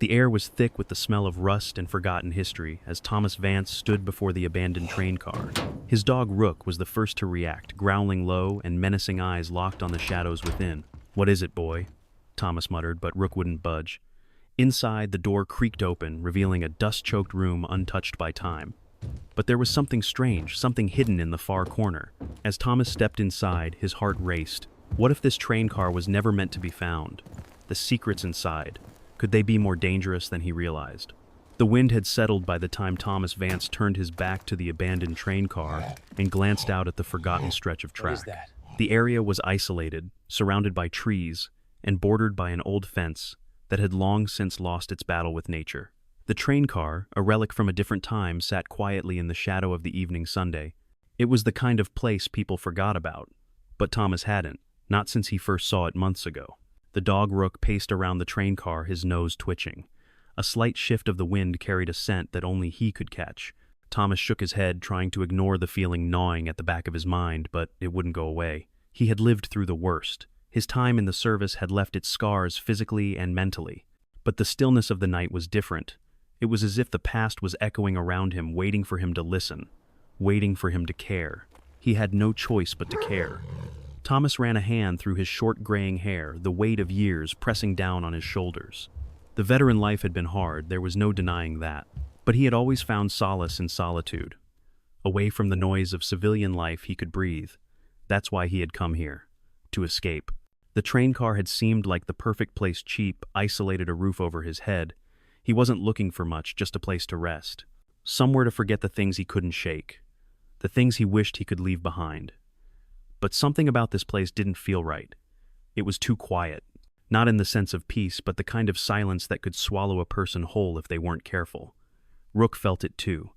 The air was thick with the smell of rust and forgotten history as Thomas Vance stood before the abandoned train car. His dog Rook was the first to react, growling low and menacing eyes locked on the shadows within. "What is it, boy?" Thomas muttered, but Rook wouldn't budge. Inside, the door creaked open, revealing a dust-choked room untouched by time. But there was something strange, something hidden in the far corner. As Thomas stepped inside, his heart raced. What if this train car was never meant to be found? The secrets inside, could they be more dangerous than he realized? The wind had settled by the time Thomas Vance turned his back to the abandoned train car and glanced out at the forgotten stretch of track. What is that? The area was isolated, surrounded by trees, and bordered by an old fence that had long since lost its battle with nature. The train car, a relic from a different time, sat quietly in the shadow of the evening Sunday. It was the kind of place people forgot about, but Thomas hadn't, not since he first saw it months ago. The dog Rook paced around the train car, his nose twitching. A slight shift of the wind carried a scent that only he could catch. Thomas shook his head, trying to ignore the feeling gnawing at the back of his mind, but it wouldn't go away. He had lived through the worst. His time in the service had left its scars physically and mentally. But the stillness of the night was different. It was as if the past was echoing around him, waiting for him to listen, waiting for him to care. He had no choice but to care. Thomas ran a hand through his short graying hair, the weight of years pressing down on his shoulders. The veteran life had been hard, there was no denying that. But he had always found solace in solitude. Away from the noise of civilian life, he could breathe. That's why he had come here. To escape. The train car had seemed like the perfect place, cheap, isolated, a roof over his head. He wasn't looking for much, just a place to rest. Somewhere to forget the things he couldn't shake. The things he wished he could leave behind. But something about this place didn't feel right. It was too quiet. Not in the sense of peace, but the kind of silence that could swallow a person whole if they weren't careful. Rook felt it too,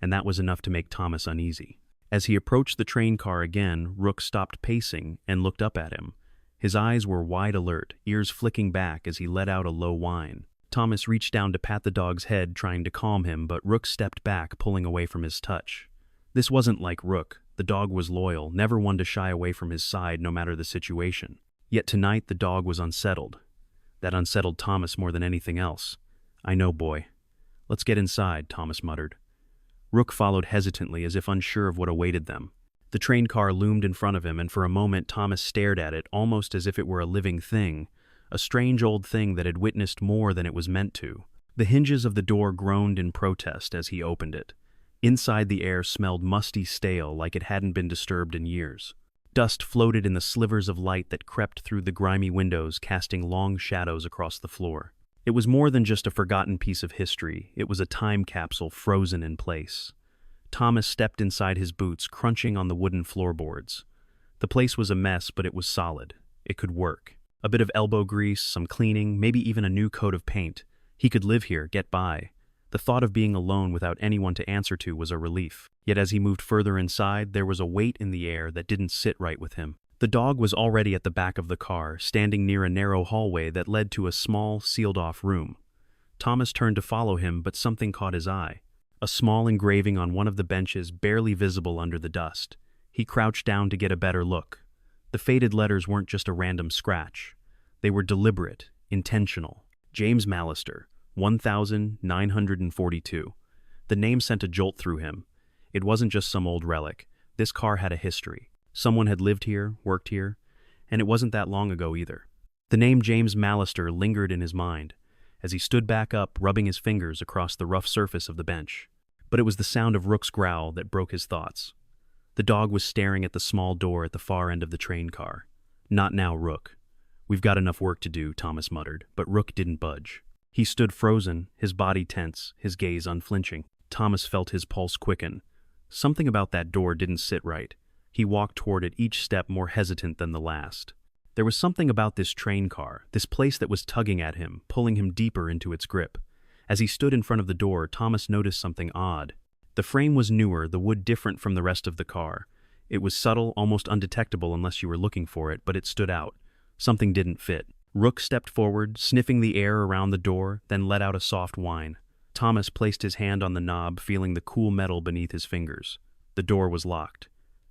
and that was enough to make Thomas uneasy. As he approached the train car again, Rook stopped pacing and looked up at him. His eyes were wide alert, ears flicking back as he let out a low whine. Thomas reached down to pat the dog's head, trying to calm him, but Rook stepped back, pulling away from his touch. This wasn't like Rook. The dog was loyal, never one to shy away from his side no matter the situation. Yet tonight the dog was unsettled. That unsettled Thomas more than anything else. "I know, boy. Let's get inside," Thomas muttered. Rook followed hesitantly, as if unsure of what awaited them. The train car loomed in front of him, and for a moment Thomas stared at it, almost as if it were a living thing, a strange old thing that had witnessed more than it was meant to. The hinges of the door groaned in protest as he opened it. Inside, the air smelled musty stale, like it hadn't been disturbed in years. Dust floated in the slivers of light that crept through the grimy windows, casting long shadows across the floor. It was more than just a forgotten piece of history. It was a time capsule frozen in place. Thomas stepped inside his boots, crunching on the wooden floorboards. The place was a mess, but it was solid. It could work. A bit of elbow grease, some cleaning, maybe even a new coat of paint. He could live here, get by. The thought of being alone without anyone to answer to was a relief. Yet as he moved further inside, there was a weight in the air that didn't sit right with him. The dog was already at the back of the car, standing near a narrow hallway that led to a small, sealed-off room. Thomas turned to follow him, but something caught his eye. A small engraving on one of the benches, barely visible under the dust. He crouched down to get a better look. The faded letters weren't just a random scratch. They were deliberate, intentional. James Mallister, 1942. The name sent a jolt through him. It wasn't just some old relic. This car had a history. Someone had lived here, worked here, and it wasn't that long ago either. The name James Mallister lingered in his mind as he stood back up, rubbing his fingers across the rough surface of the bench. But it was the sound of Rook's growl that broke his thoughts. The dog was staring at the small door at the far end of the train car. "Not now, Rook. We've got enough work to do," Thomas muttered, but Rook didn't budge. He stood frozen, his body tense, his gaze unflinching. Thomas felt his pulse quicken. Something about that door didn't sit right. He walked toward it, each step more hesitant than the last. There was something about this train car, this place that was tugging at him, pulling him deeper into its grip. As he stood in front of the door, Thomas noticed something odd. The frame was newer, the wood different from the rest of the car. It was subtle, almost undetectable unless you were looking for it, but it stood out. Something didn't fit. Rook stepped forward, sniffing the air around the door, then let out a soft whine. Thomas placed his hand on the knob, feeling the cool metal beneath his fingers. The door was locked.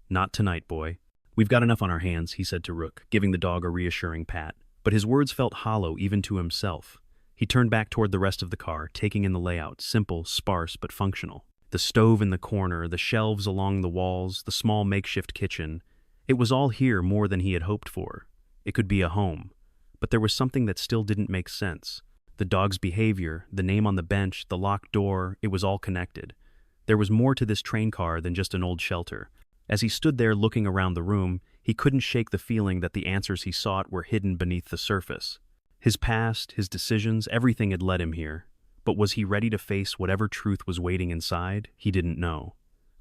"Not tonight, boy. We've got enough on our hands," he said to Rook, giving the dog a reassuring pat. But his words felt hollow even to himself. He turned back toward the rest of the car, taking in the layout, simple, sparse, but functional. The stove in the corner, the shelves along the walls, the small makeshift kitchen. It was all here more than he had hoped for. It could be a home. But there was something that still didn't make sense. The dog's behavior, the name on the bench, the locked door, it was all connected. There was more to this train car than just an old shelter. As he stood there looking around the room, he couldn't shake the feeling that the answers he sought were hidden beneath the surface. His past, his decisions, everything had led him here. But was he ready to face whatever truth was waiting inside? He didn't know.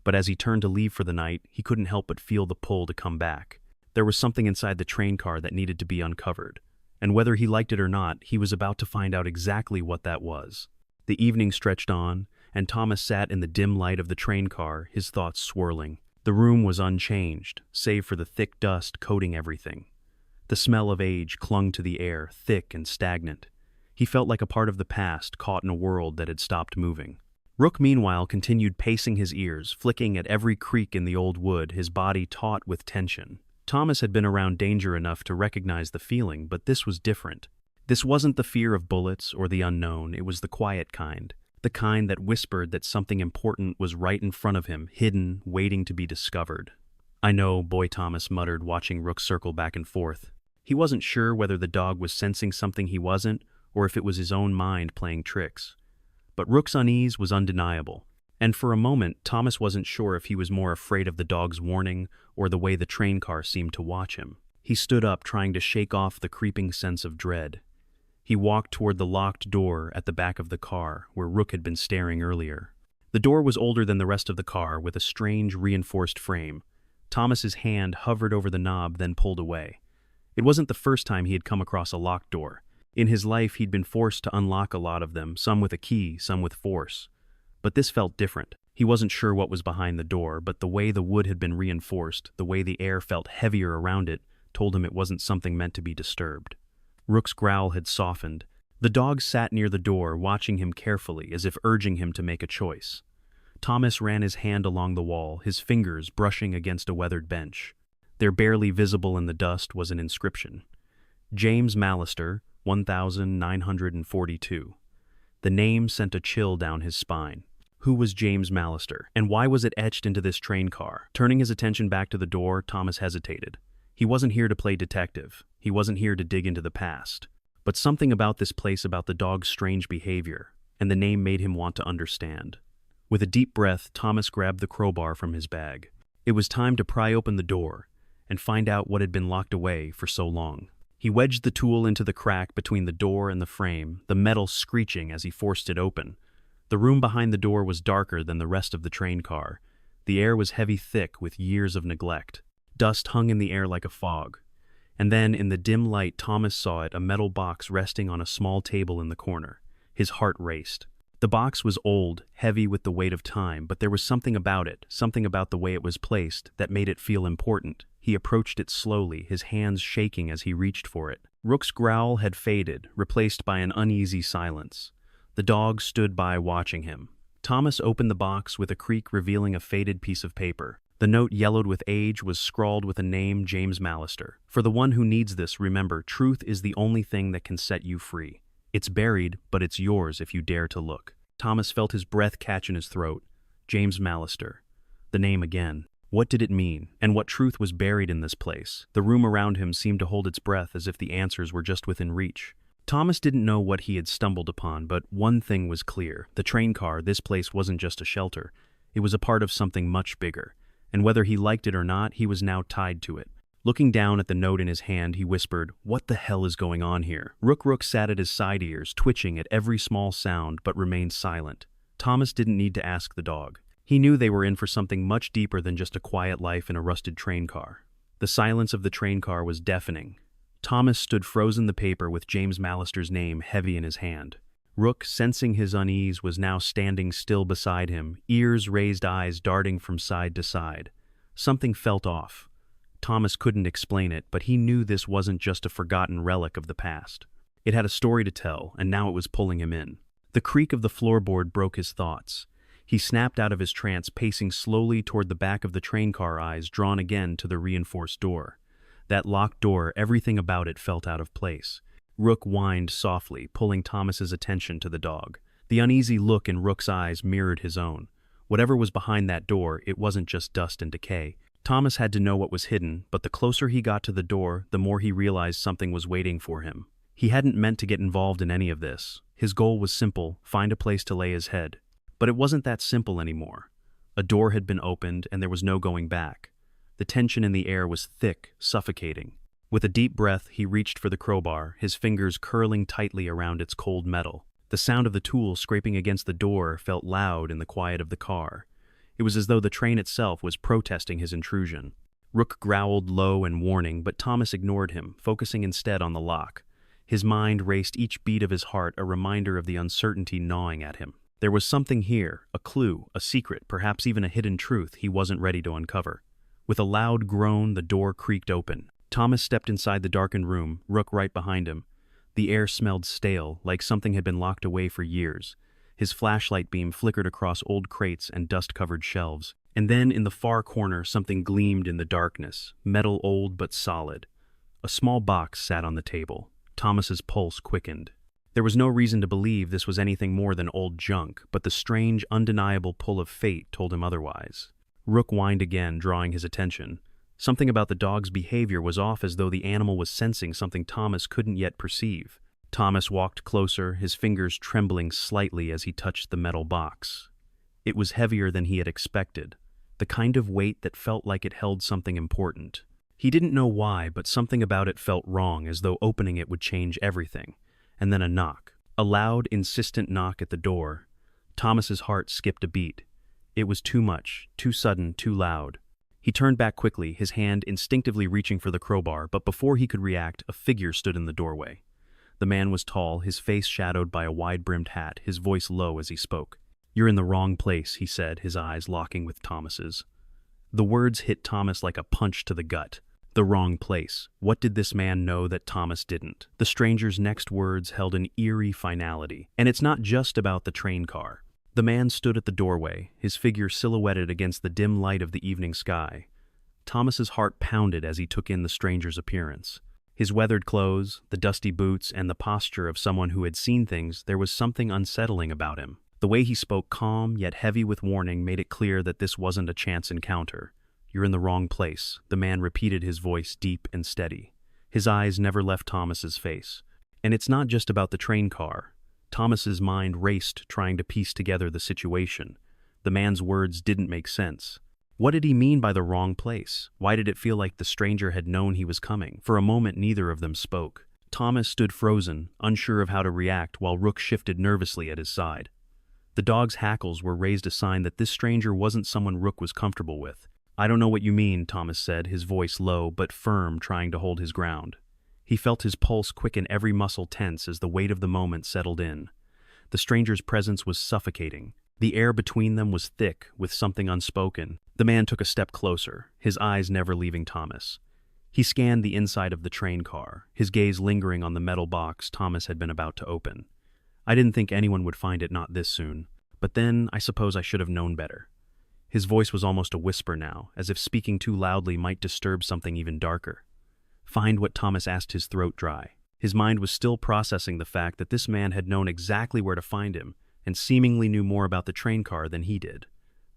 But as he turned to leave for the night, he couldn't help but feel the pull to come back. There was something inside the train car that needed to be uncovered. And whether he liked it or not, he was about to find out exactly what that was. The evening stretched on, and Thomas sat in the dim light of the train car, his thoughts swirling. The room was unchanged, save for the thick dust coating everything. The smell of age clung to the air, thick and stagnant. He felt like a part of the past, caught in a world that had stopped moving. Rook, meanwhile, continued pacing his ears, flicking at every creak in the old wood, his body taut with tension. Thomas had been around danger enough to recognize the feeling, but this was different. This wasn't the fear of bullets or the unknown, it was the quiet kind. The kind that whispered that something important was right in front of him, hidden, waiting to be discovered. "I know," Boy Thomas muttered, watching Rook circle back and forth. He wasn't sure whether the dog was sensing something he wasn't, or if it was his own mind playing tricks. But Rook's unease was undeniable. And for a moment, Thomas wasn't sure if he was more afraid of the dog's warning or the way the train car seemed to watch him. He stood up, trying to shake off the creeping sense of dread. He walked toward the locked door at the back of the car, where Rook had been staring earlier. The door was older than the rest of the car, with a strange, reinforced frame. Thomas's hand hovered over the knob, then pulled away. It wasn't the first time he had come across a locked door. In his life, he'd been forced to unlock a lot of them, some with a key, some with force. But this felt different. He wasn't sure what was behind the door, but the way the wood had been reinforced, the way the air felt heavier around it, told him it wasn't something meant to be disturbed. Rook's growl had softened. The dog sat near the door, watching him carefully, as if urging him to make a choice. Thomas ran his hand along the wall, his fingers brushing against a weathered bench. There, barely visible in the dust, was an inscription. James Mallister, 1942. The name sent a chill down his spine. Who was James Mallister, and why was it etched into this train car? Turning his attention back to the door, Thomas hesitated. He wasn't here to play detective. He wasn't here to dig into the past. But something about this place, about the dog's strange behavior, and the name made him want to understand. With a deep breath, Thomas grabbed the crowbar from his bag. It was time to pry open the door and find out what had been locked away for so long. He wedged the tool into the crack between the door and the frame, the metal screeching as he forced it open. The room behind the door was darker than the rest of the train car. The air was heavy, thick with years of neglect. Dust hung in the air like a fog. And then, in the dim light, Thomas saw it, a metal box resting on a small table in the corner. His heart raced. The box was old, heavy with the weight of time, but there was something about it, something about the way it was placed, that made it feel important. He approached it slowly, his hands shaking as he reached for it. Rook's growl had faded, replaced by an uneasy silence. The dog stood by, watching him. Thomas opened the box with a creak, revealing a faded piece of paper. The note, yellowed with age, was scrawled with a name, James Mallister. "For the one who needs this, remember, truth is the only thing that can set you free. It's buried, but it's yours if you dare to look." Thomas felt his breath catch in his throat. James Mallister. The name again. What did it mean? And what truth was buried in this place? The room around him seemed to hold its breath, as if the answers were just within reach. Thomas didn't know what he had stumbled upon, but one thing was clear. The train car, this place, wasn't just a shelter. It was a part of something much bigger. And whether he liked it or not, he was now tied to it. Looking down at the note in his hand, he whispered, "What the hell is going on here?" Rook sat at his side ears, twitching at every small sound, but remained silent. Thomas didn't need to ask the dog. He knew they were in for something much deeper than just a quiet life in a rusted train car. The silence of the train car was deafening. Thomas stood frozen, the paper with James Mallister's name heavy in his hand. Rook, sensing his unease, was now standing still beside him, ears raised, eyes darting from side to side. Something felt off. Thomas couldn't explain it, but he knew this wasn't just a forgotten relic of the past. It had a story to tell, and now it was pulling him in. The creak of the floorboard broke his thoughts. He snapped out of his trance, pacing slowly toward the back of the train car, eyes drawn again to the reinforced door. That locked door, everything about it felt out of place. Rook whined softly, pulling Thomas's attention to the dog. The uneasy look in Rook's eyes mirrored his own. Whatever was behind that door, it wasn't just dust and decay. Thomas had to know what was hidden, but the closer he got to the door, the more he realized something was waiting for him. He hadn't meant to get involved in any of this. His goal was simple: find a place to lay his head. But it wasn't that simple anymore. A door had been opened, and there was no going back. The tension in the air was thick, suffocating. With a deep breath, he reached for the crowbar, his fingers curling tightly around its cold metal. The sound of the tool scraping against the door felt loud in the quiet of the car. It was as though the train itself was protesting his intrusion. Rook growled low and warning, but Thomas ignored him, focusing instead on the lock. His mind raced each beat of his heart, a reminder of the uncertainty gnawing at him. There was something here, a clue, a secret, perhaps even a hidden truth he wasn't ready to uncover. With a loud groan, the door creaked open. Thomas stepped inside the darkened room, Rook right behind him. The air smelled stale, like something had been locked away for years. His flashlight beam flickered across old crates and dust-covered shelves. And then, in the far corner, something gleamed in the darkness, metal old but solid. A small box sat on the table. Thomas's pulse quickened. There was no reason to believe this was anything more than old junk, but the strange, undeniable pull of fate told him otherwise. Rook whined again, drawing his attention. Something about the dog's behavior was off, as though the animal was sensing something Thomas couldn't yet perceive. Thomas walked closer, his fingers trembling slightly as he touched the metal box. It was heavier than he had expected, the kind of weight that felt like it held something important. He didn't know why, but something about it felt wrong, as though opening it would change everything. And then a knock. A loud, insistent knock at the door. Thomas's heart skipped a beat. It was too much, too sudden, too loud. He turned back quickly, his hand instinctively reaching for the crowbar, but before he could react, a figure stood in the doorway. The man was tall, his face shadowed by a wide-brimmed hat, his voice low as he spoke. "You're in the wrong place," he said, his eyes locking with Thomas's. The words hit Thomas like a punch to the gut. The wrong place. What did this man know that Thomas didn't? The stranger's next words held an eerie finality. And it's not just about the train car. The man stood at the doorway, his figure silhouetted against the dim light of the evening sky. Thomas's heart pounded as he took in the stranger's appearance. His weathered clothes, the dusty boots, and the posture of someone who had seen things, there was something unsettling about him. The way he spoke, calm yet heavy with warning, made it clear that this wasn't a chance encounter. "You're in the wrong place," the man repeated, his voice deep and steady. His eyes never left Thomas's face. And it's not just about the train car. Thomas's mind raced, trying to piece together the situation. The man's words didn't make sense. What did he mean by the wrong place? Why did it feel like the stranger had known he was coming? For a moment, neither of them spoke. Thomas stood frozen, unsure of how to react, while Rook shifted nervously at his side. The dog's hackles were raised, a sign that this stranger wasn't someone Rook was comfortable with. "I don't know what you mean," Thomas said, his voice low but firm, trying to hold his ground. He felt his pulse quicken, every muscle tense as the weight of the moment settled in. The stranger's presence was suffocating. The air between them was thick with something unspoken. The man took a step closer, his eyes never leaving Thomas. He scanned the inside of the train car, his gaze lingering on the metal box Thomas had been about to open. "I didn't think anyone would find it, not this soon. But then, I suppose I should have known better." His voice was almost a whisper now, as if speaking too loudly might disturb something even darker. Find what? Thomas asked, his throat dry. His mind was still processing the fact that this man had known exactly where to find him, and seemingly knew more about the train car than he did.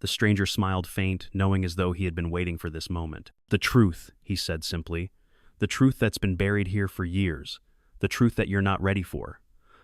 The stranger smiled faint, knowing as though he had been waiting for this moment. "The truth," he said simply. "The truth that's been buried here for years. The truth that you're not ready for."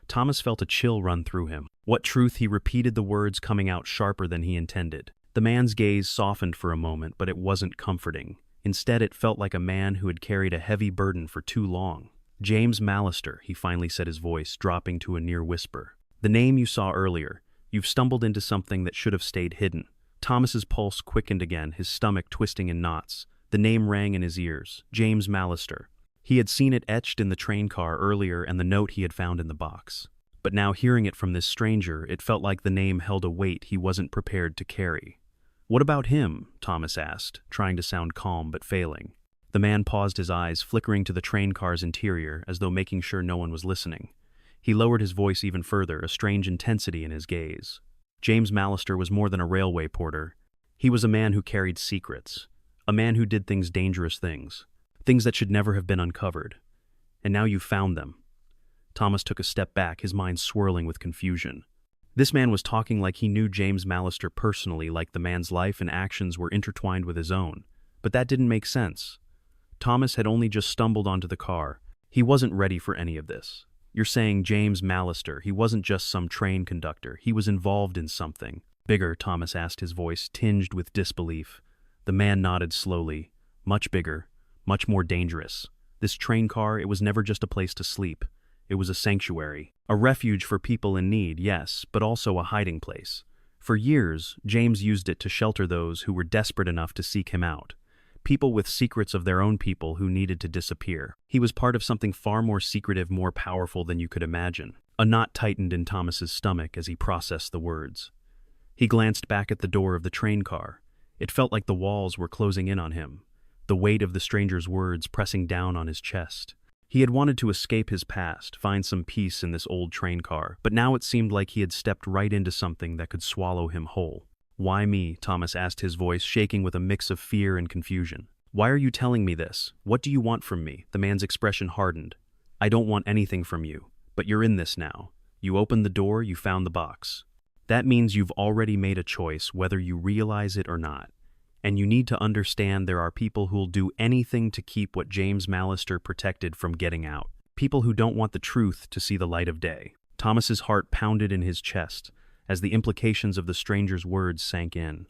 Thomas felt a chill run through him. "What truth?" He repeated, the words coming out sharper than he intended. The man's gaze softened for a moment, but it wasn't comforting. Instead, it felt like a man who had carried a heavy burden for too long. "James Mallister," he finally said, his voice dropping to a near whisper. "The name you saw earlier. You've stumbled into something that should have stayed hidden." Thomas's pulse quickened again, his stomach twisting in knots. The name rang in his ears. James Mallister. He had seen it etched in the train car earlier, and the note he had found in the box. But now, hearing it from this stranger, it felt like the name held a weight he wasn't prepared to carry. "What about him?" Thomas asked, trying to sound calm but failing. The man paused, his eyes flickering to the train car's interior as though making sure no one was listening. He lowered his voice even further, a strange intensity in his gaze. James Mallister was more than a railway porter. He was a man who carried secrets. A man who did dangerous things. Things that should never have been uncovered. And now you've found them. Thomas took a step back, his mind swirling with confusion. This man was talking like he knew James Mallister personally, like the man's life and actions were intertwined with his own. But that didn't make sense. Thomas had only just stumbled onto the car. He wasn't ready for any of this. You're saying James Mallister, he wasn't just some train conductor, he was involved in something. Bigger, Thomas asked, his voice tinged with disbelief. The man nodded slowly. Much bigger, much more dangerous. This train car, it was never just a place to sleep. It was a sanctuary. A refuge for people in need, yes, but also a hiding place. For years, James used it to shelter those who were desperate enough to seek him out. People with secrets of their own people who needed to disappear. He was part of something far more secretive, more powerful than you could imagine. A knot tightened in Thomas's stomach as he processed the words. He glanced back at the door of the train car. It felt like the walls were closing in on him, the weight of the stranger's words pressing down on his chest. He had wanted to escape his past, find some peace in this old train car, but now it seemed like he had stepped right into something that could swallow him whole. Why me? Thomas asked, his voice shaking with a mix of fear and confusion. Why are you telling me this? What do you want from me? The man's expression hardened. I don't want anything from you, but you're in this now. You opened the door, you found the box. That means you've already made a choice, whether you realize it or not. And you need to understand there are people who'll do anything to keep what James Mallister protected from getting out. People who don't want the truth to see the light of day. Thomas's heart pounded in his chest as the implications of the stranger's words sank in.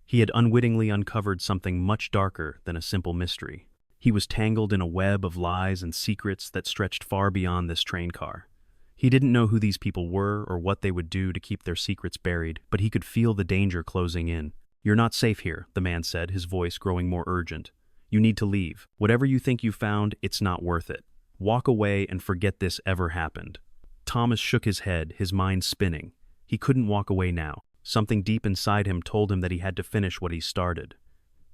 He had unwittingly uncovered something much darker than a simple mystery. He was tangled in a web of lies and secrets that stretched far beyond this train car. He didn't know who these people were or what they would do to keep their secrets buried, but he could feel the danger closing in. You're not safe here, the man said, his voice growing more urgent. You need to leave. Whatever you think you found, it's not worth it. Walk away and forget this ever happened. Thomas shook his head, his mind spinning. He couldn't walk away now. Something deep inside him told him that he had to finish what he started.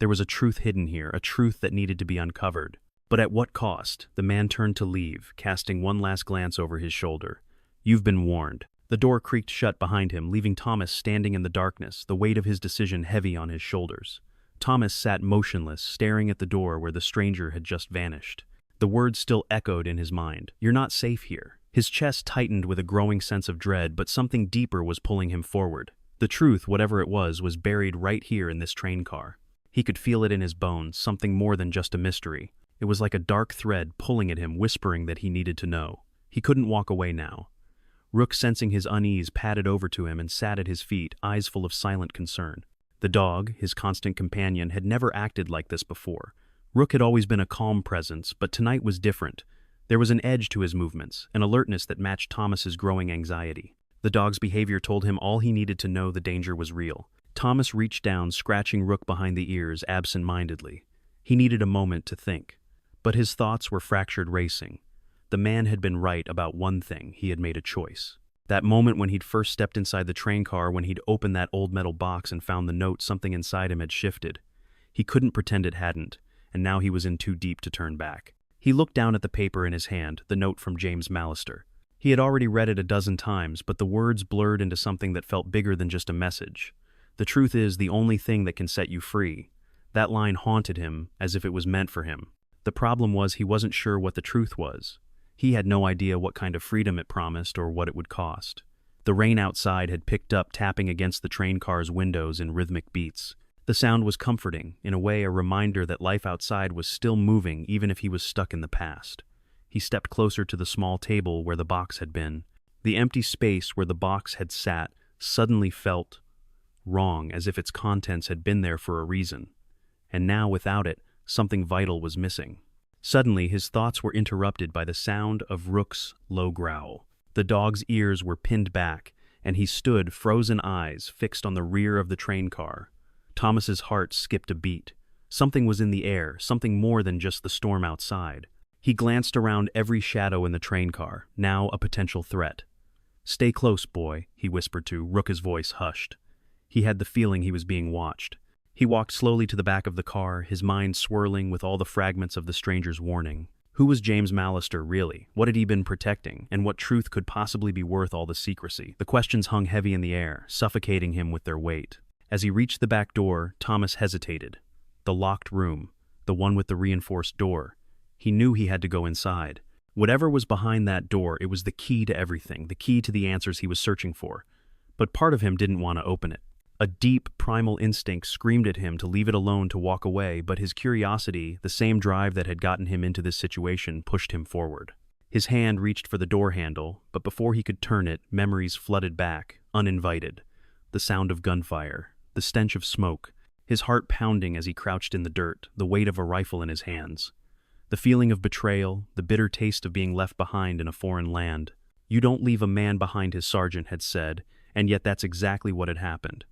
There was a truth hidden here, a truth that needed to be uncovered. But at what cost? The man turned to leave, casting one last glance over his shoulder. You've been warned. The door creaked shut behind him, leaving Thomas standing in the darkness, the weight of his decision heavy on his shoulders. Thomas sat motionless, staring at the door where the stranger had just vanished. The words still echoed in his mind. You're not safe here. His chest tightened with a growing sense of dread, but something deeper was pulling him forward. The truth, whatever it was buried right here in this train car. He could feel it in his bones, something more than just a mystery. It was like a dark thread pulling at him, whispering that he needed to know. He couldn't walk away now. Rook, sensing his unease, padded over to him and sat at his feet, eyes full of silent concern. The dog, his constant companion, had never acted like this before. Rook had always been a calm presence, but tonight was different. There was an edge to his movements, an alertness that matched Thomas's growing anxiety. The dog's behavior told him all he needed to know: the danger was real. Thomas reached down, scratching Rook behind the ears absent-mindedly. He needed a moment to think. But his thoughts were fractured, racing. The man had been right about one thing: he had made a choice. That moment when he'd first stepped inside the train car, when he'd opened that old metal box and found the note, something inside him had shifted. He couldn't pretend it hadn't, and now he was in too deep to turn back. He looked down at the paper in his hand, the note from James Mallister. He had already read it a dozen times, but the words blurred into something that felt bigger than just a message. The truth is the only thing that can set you free. That line haunted him as if it was meant for him. The problem was he wasn't sure what the truth was. He had no idea what kind of freedom it promised or what it would cost. The rain outside had picked up, tapping against the train car's windows in rhythmic beats. The sound was comforting, in a way a reminder that life outside was still moving even if he was stuck in the past. He stepped closer to the small table where the box had been. The empty space where the box had sat suddenly felt wrong, as if its contents had been there for a reason. And now, without it, something vital was missing. Suddenly, his thoughts were interrupted by the sound of Rook's low growl. The dog's ears were pinned back, and he stood, frozen eyes fixed on the rear of the train car. Thomas's heart skipped a beat. Something was in the air, something more than just the storm outside. He glanced around every shadow in the train car, now a potential threat. "Stay close, boy," he whispered to Rook, his voice hushed. He had the feeling he was being watched. He walked slowly to the back of the car, his mind swirling with all the fragments of the stranger's warning. Who was James Mallister, really? What had he been protecting? And what truth could possibly be worth all the secrecy? The questions hung heavy in the air, suffocating him with their weight. As he reached the back door, Thomas hesitated. The locked room, the one with the reinforced door. He knew he had to go inside. Whatever was behind that door, it was the key to everything, the key to the answers he was searching for. But part of him didn't want to open it. A deep, primal instinct screamed at him to leave it alone, to walk away, but his curiosity, the same drive that had gotten him into this situation, pushed him forward. His hand reached for the door handle, but before he could turn it, memories flooded back, uninvited. The sound of gunfire, the stench of smoke, his heart pounding as he crouched in the dirt, the weight of a rifle in his hands. The feeling of betrayal, the bitter taste of being left behind in a foreign land. "You don't leave a man behind," his sergeant had said, and yet that's exactly what had happened.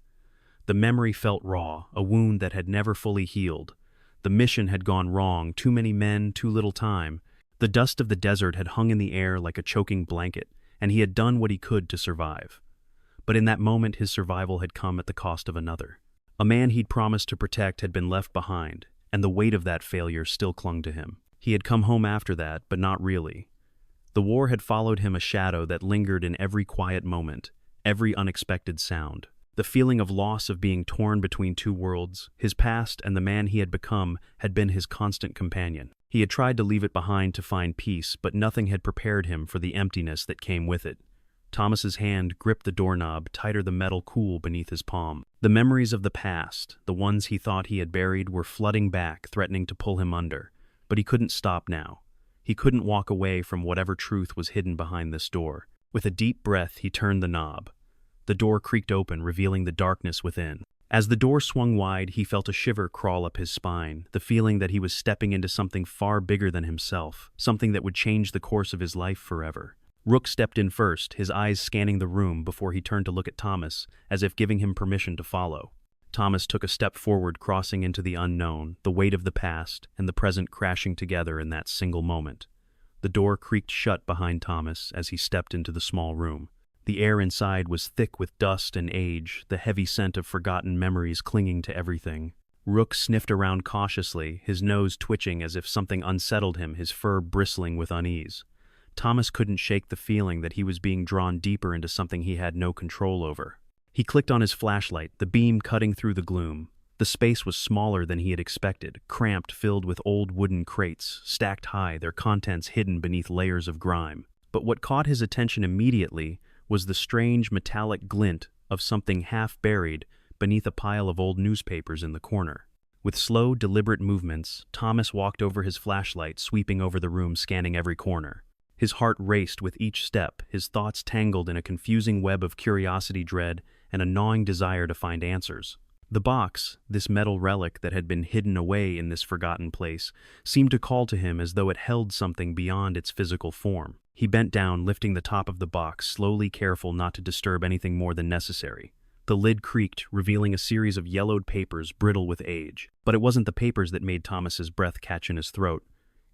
The memory felt raw, a wound that had never fully healed. The mission had gone wrong, too many men, too little time. The dust of the desert had hung in the air like a choking blanket, and he had done what he could to survive. But in that moment, his survival had come at the cost of another. A man he'd promised to protect had been left behind, and the weight of that failure still clung to him. He had come home after that, but not really. The war had followed him, a shadow that lingered in every quiet moment, every unexpected sound. The feeling of loss, of being torn between two worlds, his past and the man he had become, had been his constant companion. He had tried to leave it behind to find peace, but nothing had prepared him for the emptiness that came with it. Thomas's hand gripped the doorknob, tighter, the metal cool beneath his palm. The memories of the past, the ones he thought he had buried, were flooding back, threatening to pull him under. But he couldn't stop now. He couldn't walk away from whatever truth was hidden behind this door. With a deep breath, he turned the knob. The door creaked open, revealing the darkness within. As the door swung wide, he felt a shiver crawl up his spine, the feeling that he was stepping into something far bigger than himself, something that would change the course of his life forever. Rook stepped in first, his eyes scanning the room before he turned to look at Thomas, as if giving him permission to follow. Thomas took a step forward, crossing into the unknown, the weight of the past and the present crashing together in that single moment. The door creaked shut behind Thomas as he stepped into the small room. The air inside was thick with dust and age, the heavy scent of forgotten memories clinging to everything. Rook sniffed around cautiously, his nose twitching as if something unsettled him, his fur bristling with unease. Thomas couldn't shake the feeling that he was being drawn deeper into something he had no control over. He clicked on his flashlight, the beam cutting through the gloom. The space was smaller than he had expected, cramped, filled with old wooden crates, stacked high, their contents hidden beneath layers of grime. But what caught his attention immediately was the strange metallic glint of something half buried beneath a pile of old newspapers in the corner. With slow, deliberate movements, Thomas walked over his flashlight, sweeping over the room, scanning every corner. His heart raced with each step, his thoughts tangled in a confusing web of curiosity, dread, and a gnawing desire to find answers. The box, this metal relic that had been hidden away in this forgotten place, seemed to call to him as though it held something beyond its physical form. He bent down, lifting the top of the box, slowly, careful not to disturb anything more than necessary. The lid creaked, revealing a series of yellowed papers, brittle with age. But it wasn't the papers that made Thomas's breath catch in his throat.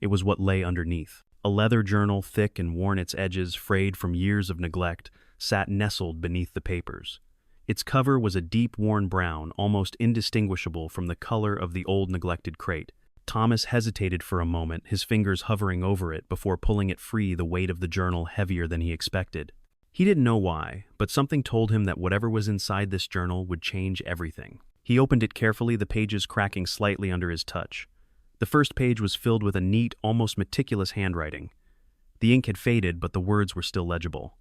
It was what lay underneath. A leather journal, thick and worn, its edges frayed from years of neglect, sat nestled beneath the papers. Its cover was a deep, worn brown, almost indistinguishable from the color of the old, neglected crate. Thomas hesitated for a moment, his fingers hovering over it before pulling it free, the weight of the journal heavier than he expected. He didn't know why, but something told him that whatever was inside this journal would change everything. He opened it carefully, the pages cracking slightly under his touch. The first page was filled with a neat, almost meticulous handwriting. The ink had faded, but the words were still legible.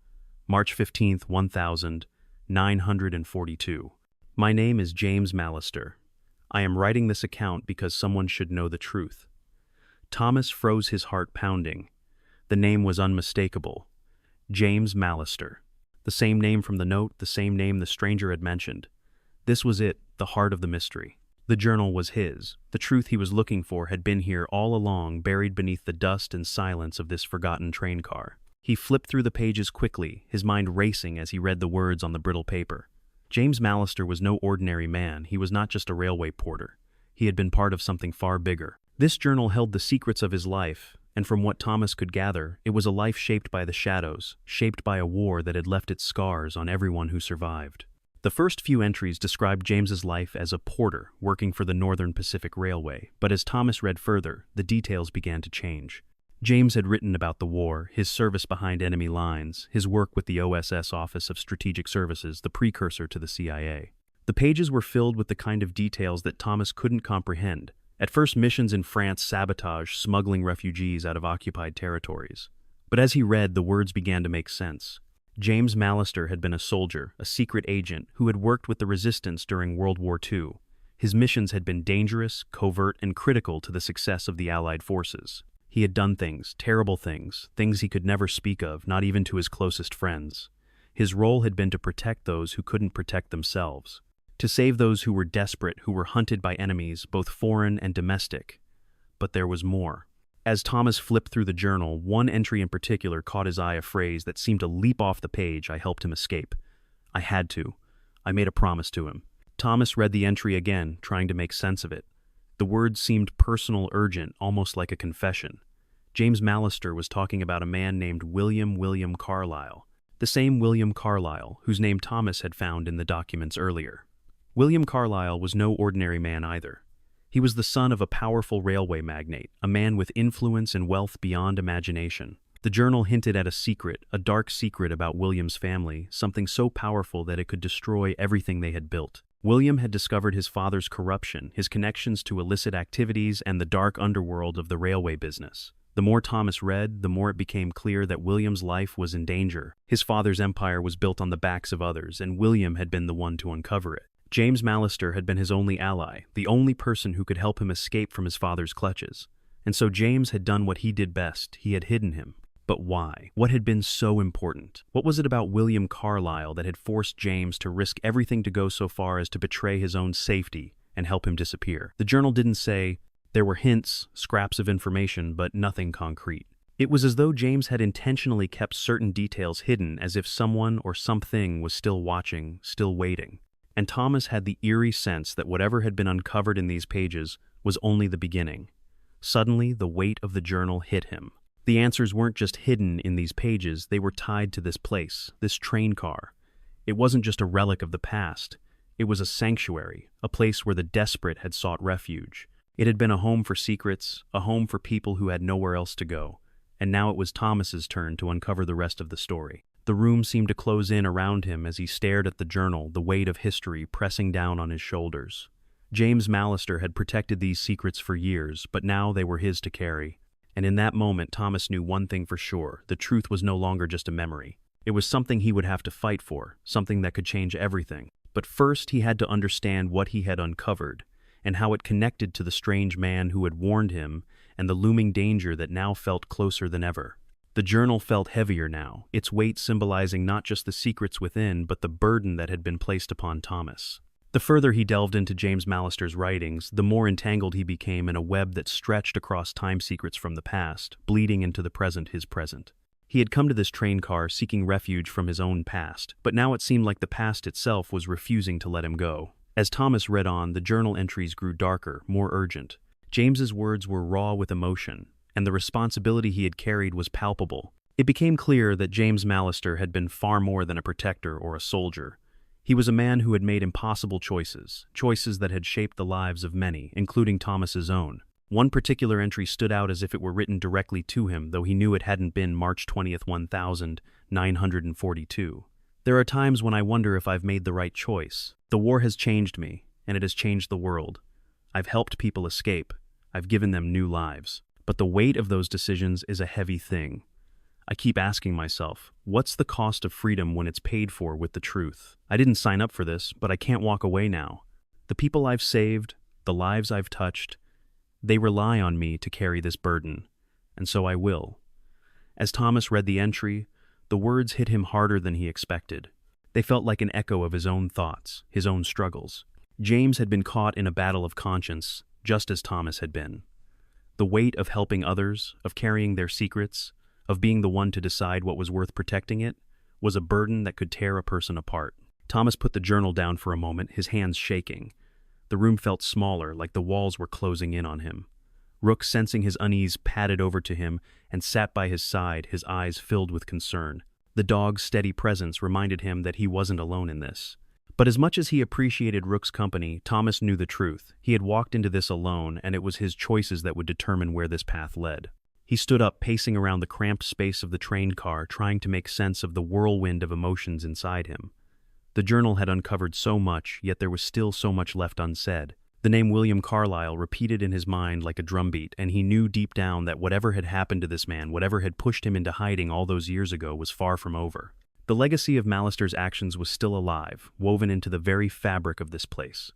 March 15th, 1942. My name is James Mallister. I am writing this account because someone should know the truth. Thomas froze, his heart pounding. The name was unmistakable. James Mallister. The same name from the note, the same name the stranger had mentioned. This was it, the heart of the mystery. The journal was his. The truth he was looking for had been here all along, buried beneath the dust and silence of this forgotten train car. He flipped through the pages quickly, his mind racing as he read the words on the brittle paper. James Mallister was no ordinary man. He was not just a railway porter. He had been part of something far bigger. This journal held the secrets of his life, and from what Thomas could gather, it was a life shaped by the shadows, shaped by a war that had left its scars on everyone who survived. The first few entries described James's life as a porter working for the Northern Pacific Railway, but as Thomas read further, the details began to change. James had written about the war, his service behind enemy lines, his work with the OSS Office of Strategic Services, the precursor to the CIA. The pages were filled with the kind of details that Thomas couldn't comprehend. At first, missions in France, sabotage, smuggling refugees out of occupied territories. But as he read, the words began to make sense. James Mallister had been a soldier, a secret agent, who had worked with the resistance during World War II. His missions had been dangerous, covert, and critical to the success of the Allied forces. He had done things, terrible things, things he could never speak of, not even to his closest friends. His role had been to protect those who couldn't protect themselves, to save those who were desperate, who were hunted by enemies, both foreign and domestic. But there was more. As Thomas flipped through the journal, one entry in particular caught his eye, a phrase that seemed to leap off the page. I helped him escape. I had to. I made a promise to him. Thomas read the entry again, trying to make sense of it. The words seemed personal, urgent, almost like a confession. James Mallister was talking about a man named William Carlyle, the same William Carlyle whose name Thomas had found in the documents earlier. William Carlyle was no ordinary man either. He was the son of a powerful railway magnate, a man with influence and wealth beyond imagination. The journal hinted at a secret, a dark secret about William's family, something so powerful that it could destroy everything they had built. William had discovered his father's corruption, his connections to illicit activities, and the dark underworld of the railway business. The more Thomas read, the more it became clear that William's life was in danger. His father's empire was built on the backs of others, and William had been the one to uncover it. James Mallister had been his only ally, the only person who could help him escape from his father's clutches. And so James had done what he did best. He had hidden him. But why? What had been so important? What was it about William Carlyle that had forced James to risk everything to go so far as to betray his own safety and help him disappear? The journal didn't say. There were hints, scraps of information, but nothing concrete. It was as though James had intentionally kept certain details hidden, as if someone or something was still watching, still waiting. And Thomas had the eerie sense that whatever had been uncovered in these pages was only the beginning. Suddenly, the weight of the journal hit him. The answers weren't just hidden in these pages, they were tied to this place, this train car. It wasn't just a relic of the past. It was a sanctuary, a place where the desperate had sought refuge. It had been a home for secrets, a home for people who had nowhere else to go. And now it was Thomas's turn to uncover the rest of the story. The room seemed to close in around him as he stared at the journal, the weight of history pressing down on his shoulders. James Mallister had protected these secrets for years, but now they were his to carry. And in that moment, Thomas knew one thing for sure. The truth was no longer just a memory. It was something he would have to fight for, something that could change everything. But first, he had to understand what he had uncovered, and how it connected to the strange man who had warned him and the looming danger that now felt closer than ever. The journal felt heavier now, its weight symbolizing not just the secrets within, but the burden that had been placed upon Thomas. The further he delved into James Mallister's writings, the more entangled he became in a web that stretched across time secrets from the past, bleeding into the present, his present. He had come to this train car seeking refuge from his own past, but now it seemed like the past itself was refusing to let him go. As Thomas read on, the journal entries grew darker, more urgent. James's words were raw with emotion, and the responsibility he had carried was palpable. It became clear that James Mallister had been far more than a protector or a soldier. He was a man who had made impossible choices, choices that had shaped the lives of many, including Thomas's own. One particular entry stood out as if it were written directly to him, though he knew it hadn't been March 20th, 1942. There are times when I wonder if I've made the right choice. The war has changed me, and it has changed the world. I've helped people escape. I've given them new lives. But the weight of those decisions is a heavy thing. I keep asking myself, what's the cost of freedom when it's paid for with the truth? I didn't sign up for this, but I can't walk away now. The people I've saved, the lives I've touched, they rely on me to carry this burden, and so I will. As Thomas read the entry, the words hit him harder than he expected. They felt like an echo of his own thoughts, his own struggles. James had been caught in a battle of conscience, just as Thomas had been. The weight of helping others, of carrying their secrets, of being the one to decide what was worth protecting it, was a burden that could tear a person apart. Thomas put the journal down for a moment, his hands shaking. The room felt smaller, like the walls were closing in on him. Rook, sensing his unease, padded over to him and sat by his side, his eyes filled with concern. The dog's steady presence reminded him that he wasn't alone in this. But as much as he appreciated Rook's company, Thomas knew the truth. He had walked into this alone, and it was his choices that would determine where this path led. He stood up, pacing around the cramped space of the train car, trying to make sense of the whirlwind of emotions inside him. The journal had uncovered so much, yet there was still so much left unsaid. The name William Carlyle repeated in his mind like a drumbeat, and he knew deep down that whatever had happened to this man, whatever had pushed him into hiding all those years ago, was far from over. The legacy of Mallister's actions was still alive, woven into the very fabric of this place.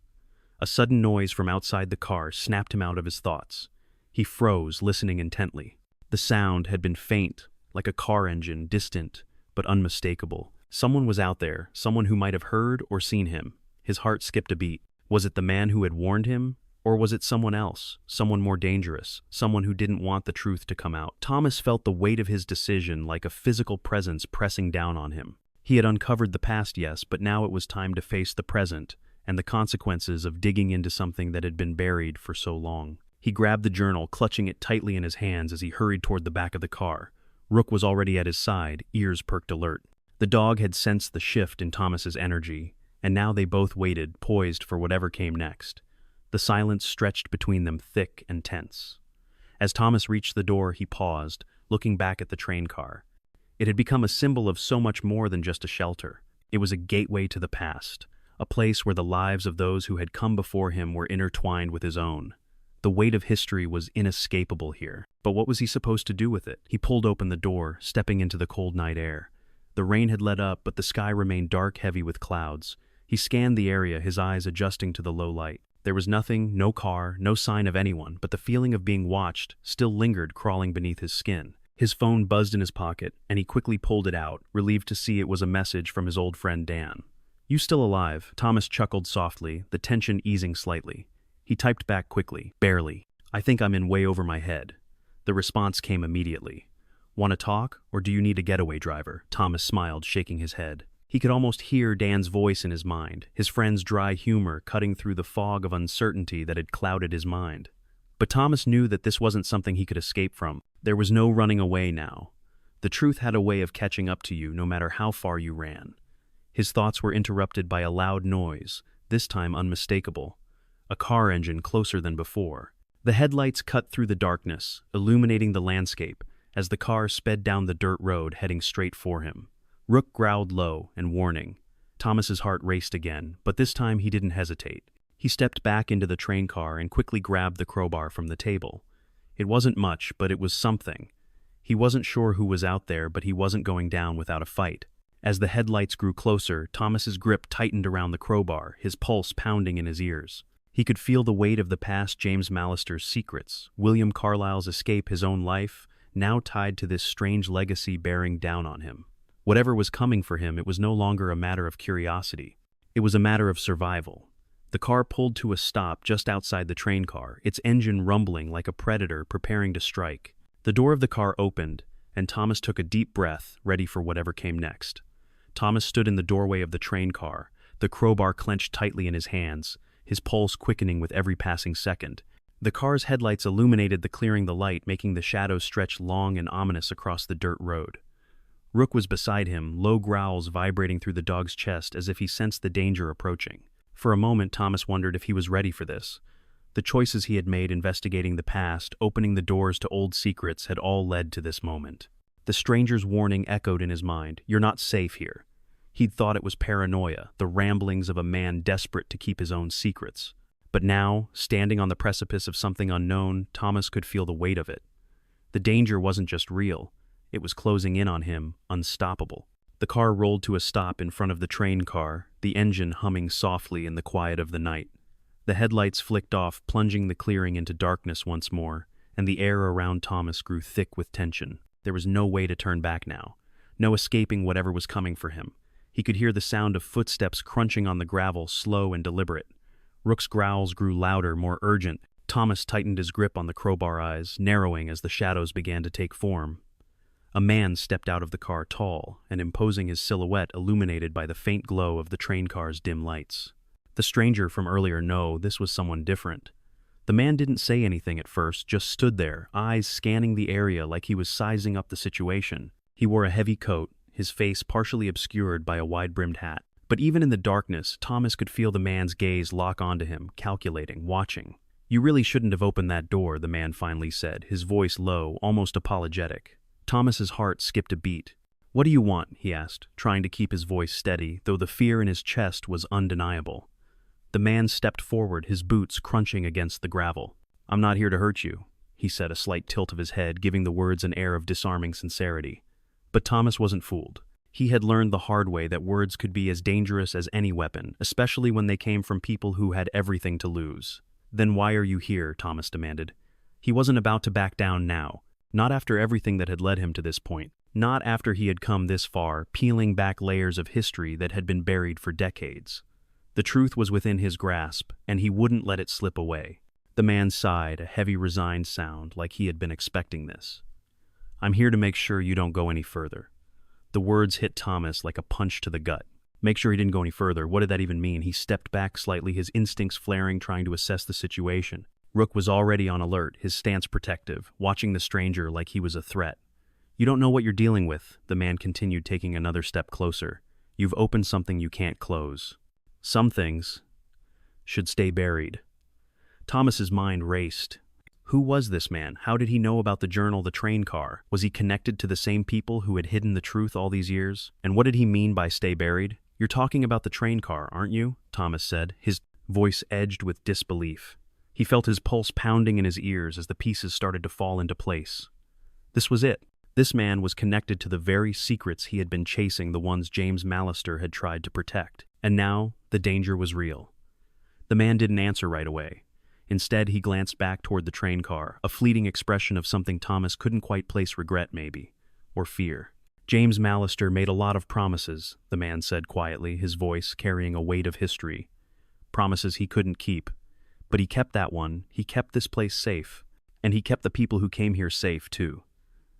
A sudden noise from outside the car snapped him out of his thoughts. He froze, listening intently. The sound had been faint, like a car engine, distant, but unmistakable. Someone was out there, someone who might have heard or seen him. His heart skipped a beat. Was it the man who had warned him? Or was it someone else, someone more dangerous, someone who didn't want the truth to come out? Thomas felt the weight of his decision like a physical presence pressing down on him. He had uncovered the past, yes, but now it was time to face the present and the consequences of digging into something that had been buried for so long. He grabbed the journal, clutching it tightly in his hands as he hurried toward the back of the car. Rook was already at his side, ears perked alert. The dog had sensed the shift in Thomas's energy, and now they both waited, poised for whatever came next. The silence stretched between them, thick and tense. As Thomas reached the door, he paused, looking back at the train car. It had become a symbol of so much more than just a shelter. It was a gateway to the past, a place where the lives of those who had come before him were intertwined with his own. The weight of history was inescapable here. But what was he supposed to do with it? He pulled open the door, stepping into the cold night air. The rain had let up, but the sky remained dark, heavy with clouds. He scanned the area, his eyes adjusting to the low light. There was nothing, no car, no sign of anyone, but the feeling of being watched still lingered, crawling beneath his skin. His phone buzzed in his pocket, and he quickly pulled it out, relieved to see it was a message from his old friend Dan. "You still alive?" Thomas chuckled softly, the tension easing slightly. He typed back quickly, "Barely. I think I'm in way over my head." The response came immediately. "Want to talk, or do you need a getaway driver?" Thomas smiled, shaking his head. He could almost hear Dan's voice in his mind, his friend's dry humor cutting through the fog of uncertainty that had clouded his mind. But Thomas knew that this wasn't something he could escape from. There was no running away now. The truth had a way of catching up to you no matter how far you ran. His thoughts were interrupted by a loud noise, this time unmistakable. A car engine closer than before. The headlights cut through the darkness, illuminating the landscape, as the car sped down the dirt road heading straight for him. Rook growled low and warning. Thomas's heart raced again, but this time he didn't hesitate. He stepped back into the train car and quickly grabbed the crowbar from the table. It wasn't much, but it was something. He wasn't sure who was out there, but he wasn't going down without a fight. As the headlights grew closer, Thomas's grip tightened around the crowbar, his pulse pounding in his ears. He could feel the weight of the past James Mallister's secrets, William Carlyle's escape, his own life, now tied to this strange legacy bearing down on him. Whatever was coming for him, it was no longer a matter of curiosity. It was a matter of survival. The car pulled to a stop just outside the train car, its engine rumbling like a predator preparing to strike. The door of the car opened, and Thomas took a deep breath, ready for whatever came next. Thomas stood in the doorway of the train car, the crowbar clenched tightly in his hands, his pulse quickening with every passing second. The car's headlights illuminated the clearing the light, making the shadows stretch long and ominous across the dirt road. Rook was beside him, low growls vibrating through the dog's chest as if he sensed the danger approaching. For a moment, Thomas wondered if he was ready for this. The choices he had made investigating the past, opening the doors to old secrets, had all led to this moment. The stranger's warning echoed in his mind, "You're not safe here." He'd thought it was paranoia, the ramblings of a man desperate to keep his own secrets. But now, standing on the precipice of something unknown, Thomas could feel the weight of it. The danger wasn't just real. It was closing in on him, unstoppable. The car rolled to a stop in front of the train car, the engine humming softly in the quiet of the night. The headlights flicked off, plunging the clearing into darkness once more, and the air around Thomas grew thick with tension. There was no way to turn back now, no escaping whatever was coming for him. He could hear the sound of footsteps crunching on the gravel, slow and deliberate. Rook's growls grew louder, more urgent. Thomas tightened his grip on the crowbar, eyes narrowing as the shadows began to take form. A man stepped out of the car, tall and imposing, his silhouette illuminated by the faint glow of the train car's dim lights. The stranger from earlier, no, this was someone different. The man didn't say anything at first, just stood there, eyes scanning the area like he was sizing up the situation. He wore a heavy coat, his face partially obscured by a wide-brimmed hat. But even in the darkness, Thomas could feel the man's gaze lock onto him, calculating, watching. "You really shouldn't have opened that door," the man finally said, his voice low, almost apologetic. Thomas's heart skipped a beat. "What do you want?" he asked, trying to keep his voice steady, though the fear in his chest was undeniable. The man stepped forward, his boots crunching against the gravel. "I'm not here to hurt you," he said, a slight tilt of his head, giving the words an air of disarming sincerity. But Thomas wasn't fooled. He had learned the hard way that words could be as dangerous as any weapon, especially when they came from people who had everything to lose. "Then why are you here?" Thomas demanded. He wasn't about to back down now, not after everything that had led him to this point, not after he had come this far, peeling back layers of history that had been buried for decades. The truth was within his grasp, and he wouldn't let it slip away. The man sighed, a heavy, resigned sound, like he had been expecting this. "I'm here to make sure you don't go any further." The words hit Thomas like a punch to the gut. Make sure he didn't go any further. What did that even mean? He stepped back slightly, his instincts flaring, trying to assess the situation. Rook was already on alert, his stance protective, watching the stranger like he was a threat. "You don't know what you're dealing with," the man continued, taking another step closer. "You've opened something you can't close. Some things should stay buried." Thomas's mind raced. Who was this man? How did he know about the journal, the train car? Was he connected to the same people who had hidden the truth all these years? And what did he mean by stay buried? "You're talking about the train car, aren't you?" Thomas said, his voice edged with disbelief. He felt his pulse pounding in his ears as the pieces started to fall into place. This was it. This man was connected to the very secrets he had been chasing, the ones James Mallister had tried to protect. And now, the danger was real. The man didn't answer right away. Instead, he glanced back toward the train car, a fleeting expression of something Thomas couldn't quite place: regret, maybe, or fear. "James Mallister made a lot of promises," the man said quietly, his voice carrying a weight of history. "Promises he couldn't keep. But he kept that one. He kept this place safe. And he kept the people who came here safe, too.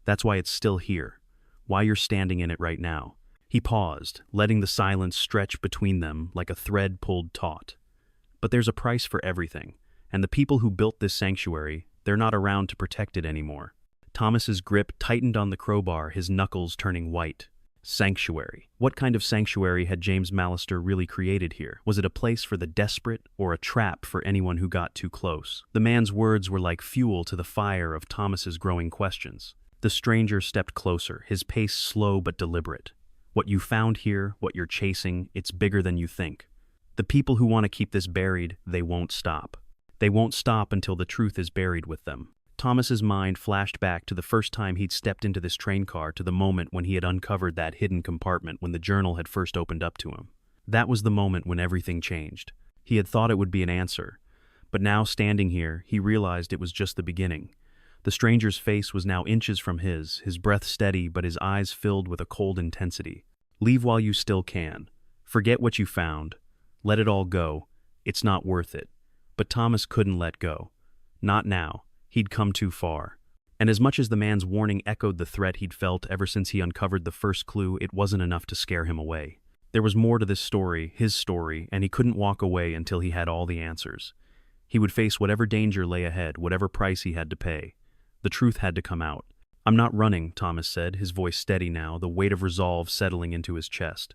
That's why it's still here. Why you're standing in it right now." He paused, letting the silence stretch between them like a thread pulled taut. "But there's a price for everything. And the people who built this sanctuary, they're not around to protect it anymore." Thomas's grip tightened on the crowbar, his knuckles turning white. Sanctuary. What kind of sanctuary had James Mallister really created here? Was it a place for the desperate, or a trap for anyone who got too close? The man's words were like fuel to the fire of Thomas's growing questions. The stranger stepped closer, his pace slow but deliberate. "What you found here, what you're chasing, it's bigger than you think. The people who want to keep this buried, they won't stop. They won't stop until the truth is buried with them." Thomas's mind flashed back to the first time he'd stepped into this train car, to the moment when he had uncovered that hidden compartment when the journal had first opened up to him. That was the moment when everything changed. He had thought it would be an answer, but now, standing here, he realized it was just the beginning. The stranger's face was now inches from his breath steady but his eyes filled with a cold intensity. "Leave while you still can. Forget what you found. Let it all go. It's not worth it." But Thomas couldn't let go. Not now. He'd come too far. And as much as the man's warning echoed the threat he'd felt ever since he uncovered the first clue, it wasn't enough to scare him away. There was more to this story, his story, and he couldn't walk away until he had all the answers. He would face whatever danger lay ahead, whatever price he had to pay. The truth had to come out. "I'm not running," Thomas said, his voice steady now, the weight of resolve settling into his chest.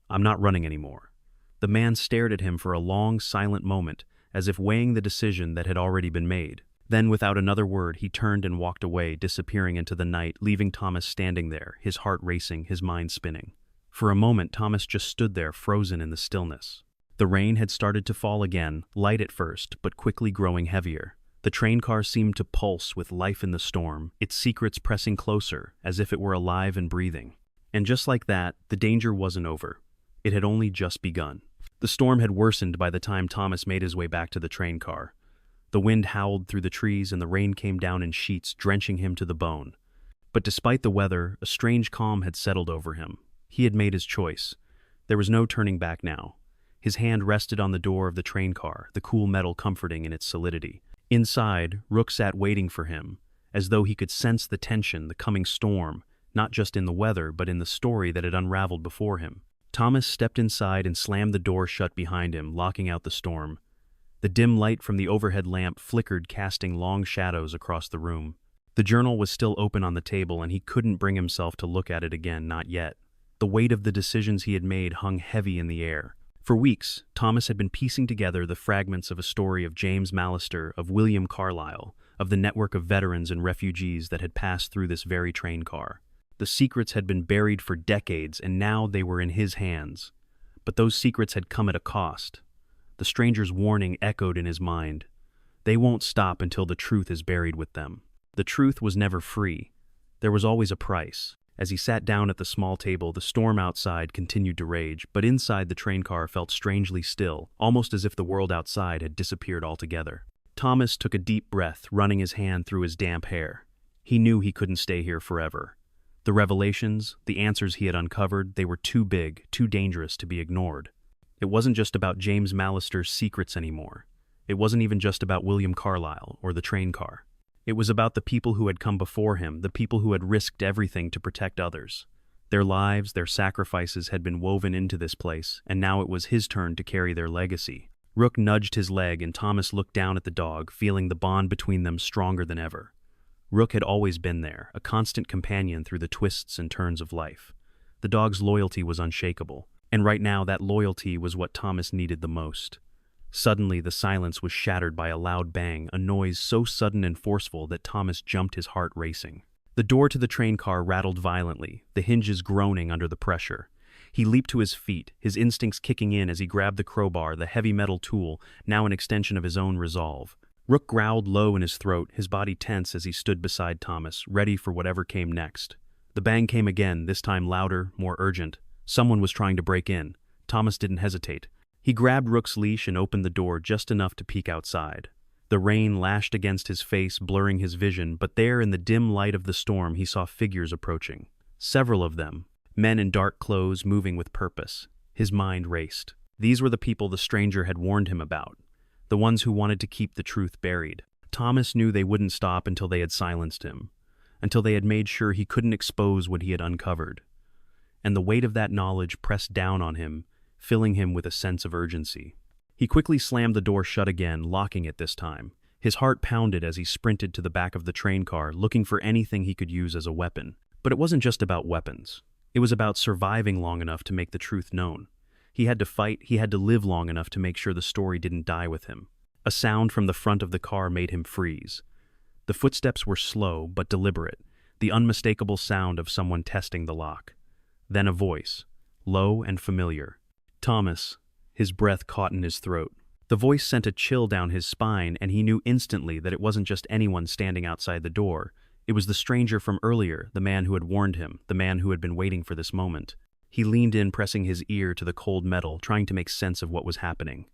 "I'm not running anymore." The man stared at him for a long, silent moment, as if weighing the decision that had already been made. Then, without another word, he turned and walked away, disappearing into the night, leaving Thomas standing there, his heart racing, his mind spinning. For a moment, Thomas just stood there, frozen in the stillness. The rain had started to fall again, light at first, but quickly growing heavier. The train car seemed to pulse with life in the storm, its secrets pressing closer, as if it were alive and breathing. And just like that, the danger wasn't over. It had only just begun. The storm had worsened by the time Thomas made his way back to the train car. The wind howled through the trees and the rain came down in sheets, drenching him to the bone. But despite the weather, a strange calm had settled over him. He had made his choice. There was no turning back now. His hand rested on the door of the train car, the cool metal comforting in its solidity. Inside, Rook sat waiting for him, as though he could sense the tension, the coming storm, not just in the weather, but in the story that had unraveled before him. Thomas stepped inside and slammed the door shut behind him, locking out the storm. The dim light from the overhead lamp flickered, casting long shadows across the room. The journal was still open on the table, and he couldn't bring himself to look at it again, not yet. The weight of the decisions he had made hung heavy in the air. For weeks, Thomas had been piecing together the fragments of a story of James Mallister, of William Carlyle, of the network of veterans and refugees that had passed through this very train car. The secrets had been buried for decades, and now they were in his hands. But those secrets had come at a cost. The stranger's warning echoed in his mind. They won't stop until the truth is buried with them. The truth was never free. There was always a price. As he sat down at the small table, the storm outside continued to rage, but inside the train car felt strangely still, almost as if the world outside had disappeared altogether. Thomas took a deep breath, running his hand through his damp hair. He knew he couldn't stay here forever. The revelations, the answers he had uncovered, they were too big, too dangerous to be ignored. It wasn't just about James Mallister's secrets anymore. It wasn't even just about William Carlyle or the train car. It was about the people who had come before him, the people who had risked everything to protect others. Their lives, their sacrifices had been woven into this place, and now it was his turn to carry their legacy. Rook nudged his leg, and Thomas looked down at the dog, feeling the bond between them stronger than ever. Rook had always been there, a constant companion through the twists and turns of life. The dog's loyalty was unshakable, and right now that loyalty was what Thomas needed the most. Suddenly, the silence was shattered by a loud bang, a noise so sudden and forceful that Thomas jumped, his heart racing. The door to the train car rattled violently, the hinges groaning under the pressure. He leaped to his feet, his instincts kicking in as he grabbed the crowbar, the heavy metal tool, now an extension of his own resolve. Rook growled low in his throat, his body tense as he stood beside Thomas, ready for whatever came next. The bang came again, this time louder, more urgent. Someone was trying to break in. Thomas didn't hesitate. He grabbed Rook's leash and opened the door just enough to peek outside. The rain lashed against his face, blurring his vision, but there in the dim light of the storm he saw figures approaching. Several of them, men in dark clothes moving with purpose. His mind raced. These were the people the stranger had warned him about, the ones who wanted to keep the truth buried. Thomas knew they wouldn't stop until they had silenced him, until they had made sure he couldn't expose what he had uncovered. And the weight of that knowledge pressed down on him, filling him with a sense of urgency. He quickly slammed the door shut again, locking it this time. His heart pounded as he sprinted to the back of the train car, looking for anything he could use as a weapon. But it wasn't just about weapons. It was about surviving long enough to make the truth known. He had to fight, he had to live long enough to make sure the story didn't die with him. A sound from the front of the car made him freeze. The footsteps were slow but deliberate, the unmistakable sound of someone testing the lock. Then a voice, low and familiar. Thomas. His breath caught in his throat. The voice sent a chill down his spine, and he knew instantly that it wasn't just anyone standing outside the door. It was the stranger from earlier, the man who had warned him, the man who had been waiting for this moment. He leaned in, pressing his ear to the cold metal, trying to make sense of what was happening.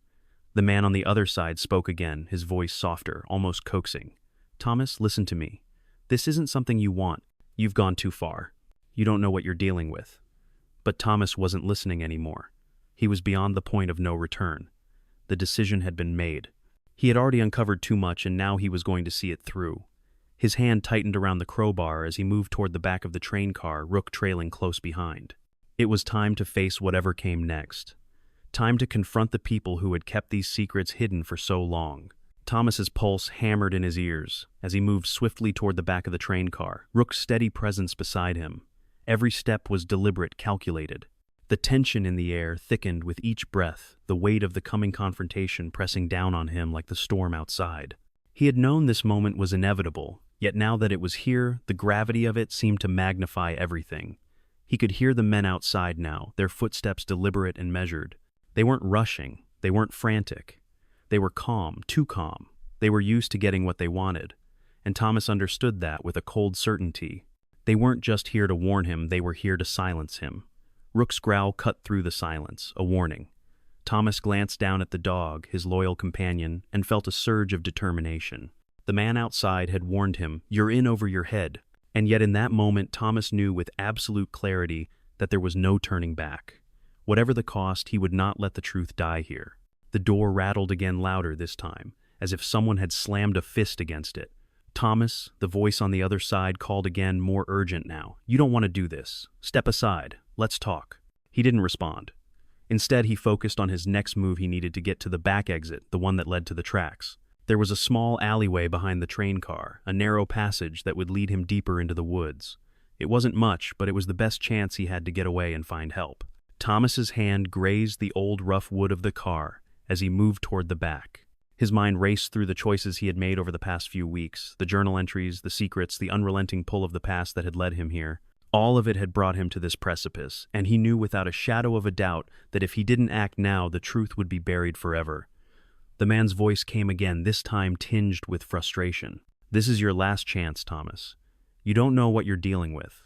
The man on the other side spoke again, his voice softer, almost coaxing. "Thomas, listen to me. This isn't something you want. You've gone too far. You don't know what you're dealing with." But Thomas wasn't listening anymore. He was beyond the point of no return. The decision had been made. He had already uncovered too much, and now he was going to see it through. His hand tightened around the crowbar as he moved toward the back of the train car, Rook trailing close behind. It was time to face whatever came next. Time to confront the people who had kept these secrets hidden for so long. Thomas's pulse hammered in his ears as he moved swiftly toward the back of the train car, Rook's steady presence beside him. Every step was deliberate, calculated. The tension in the air thickened with each breath, the weight of the coming confrontation pressing down on him like the storm outside. He had known this moment was inevitable, yet now that it was here, the gravity of it seemed to magnify everything. He could hear the men outside now, their footsteps deliberate and measured. They weren't rushing, they weren't frantic. They were calm, too calm. They were used to getting what they wanted, and Thomas understood that with a cold certainty. They weren't just here to warn him, they were here to silence him. Rook's growl cut through the silence, a warning. Thomas glanced down at the dog, his loyal companion, and felt a surge of determination. The man outside had warned him, "You're in over your head." And yet in that moment, Thomas knew with absolute clarity that there was no turning back. Whatever the cost, he would not let the truth die here. The door rattled again, louder this time, as if someone had slammed a fist against it. "Thomas," the voice on the other side called again, more urgent now. "You don't want to do this. Step aside. Let's talk." He didn't respond. Instead, he focused on his next move. He needed to get to the back exit, the one that led to the tracks. There was a small alleyway behind the train car, a narrow passage that would lead him deeper into the woods. It wasn't much, but it was the best chance he had to get away and find help. Thomas's hand grazed the old rough wood of the car as he moved toward the back. His mind raced through the choices he had made over the past few weeks, the journal entries, the secrets, the unrelenting pull of the past that had led him here. All of it had brought him to this precipice, and he knew without a shadow of a doubt that if he didn't act now, the truth would be buried forever. The man's voice came again, this time tinged with frustration. "This is your last chance, Thomas. You don't know what you're dealing with.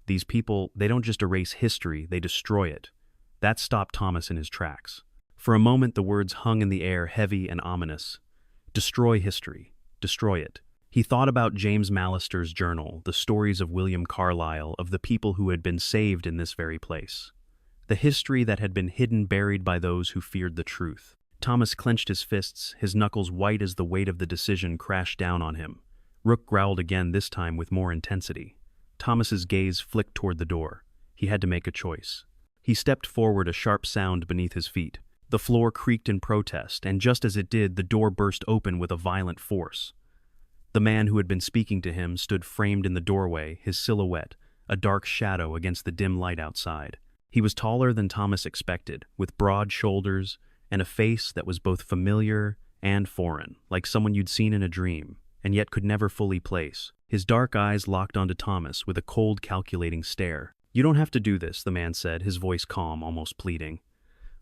These people, they don't just erase history, they destroy it." That stopped Thomas in his tracks. For a moment, the words hung in the air, heavy and ominous. Destroy history. Destroy it. He thought about James Mallister's journal, the stories of William Carlyle, of the people who had been saved in this very place. The history that had been hidden, buried by those who feared the truth. Thomas clenched his fists, his knuckles white as the weight of the decision crashed down on him. Rook growled again, this time with more intensity. Thomas's gaze flicked toward the door. He had to make a choice. He stepped forward, a sharp sound beneath his feet. The floor creaked in protest, and just as it did, the door burst open with a violent force. The man who had been speaking to him stood framed in the doorway, his silhouette, a dark shadow against the dim light outside. He was taller than Thomas expected, with broad shoulders and a face that was both familiar and foreign, like someone you'd seen in a dream, and yet could never fully place. His dark eyes locked onto Thomas with a cold, calculating stare. "You don't have to do this," the man said, his voice calm, almost pleading.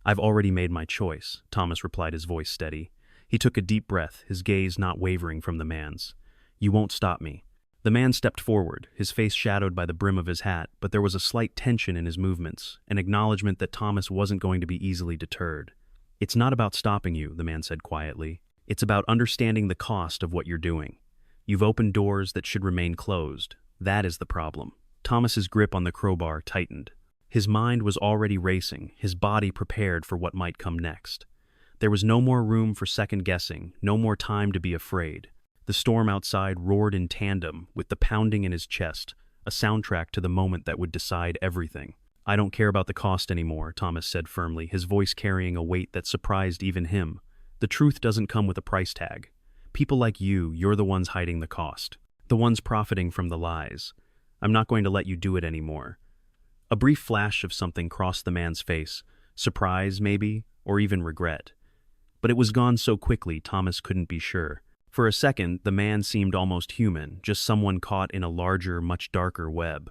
"I've already made my choice," Thomas replied, his voice steady. He took a deep breath, his gaze not wavering from the man's. "You won't stop me." The man stepped forward, his face shadowed by the brim of his hat, but there was a slight tension in his movements, an acknowledgement that Thomas wasn't going to be easily deterred. "It's not about stopping you," the man said quietly. "It's about understanding the cost of what you're doing. You've opened doors that should remain closed. That is the problem." Thomas's grip on the crowbar tightened. His mind was already racing, his body prepared for what might come next. There was no more room for second guessing, no more time to be afraid. The storm outside roared in tandem with the pounding in his chest, a soundtrack to the moment that would decide everything. "I don't care about the cost anymore," Thomas said firmly, his voice carrying a weight that surprised even him. "The truth doesn't come with a price tag. People like you're the ones hiding the cost, the ones profiting from the lies. I'm not going to let you do it anymore." A brief flash of something crossed the man's face, surprise maybe, or even regret. But it was gone so quickly Thomas couldn't be sure. For a second, the man seemed almost human, just someone caught in a larger, much darker web.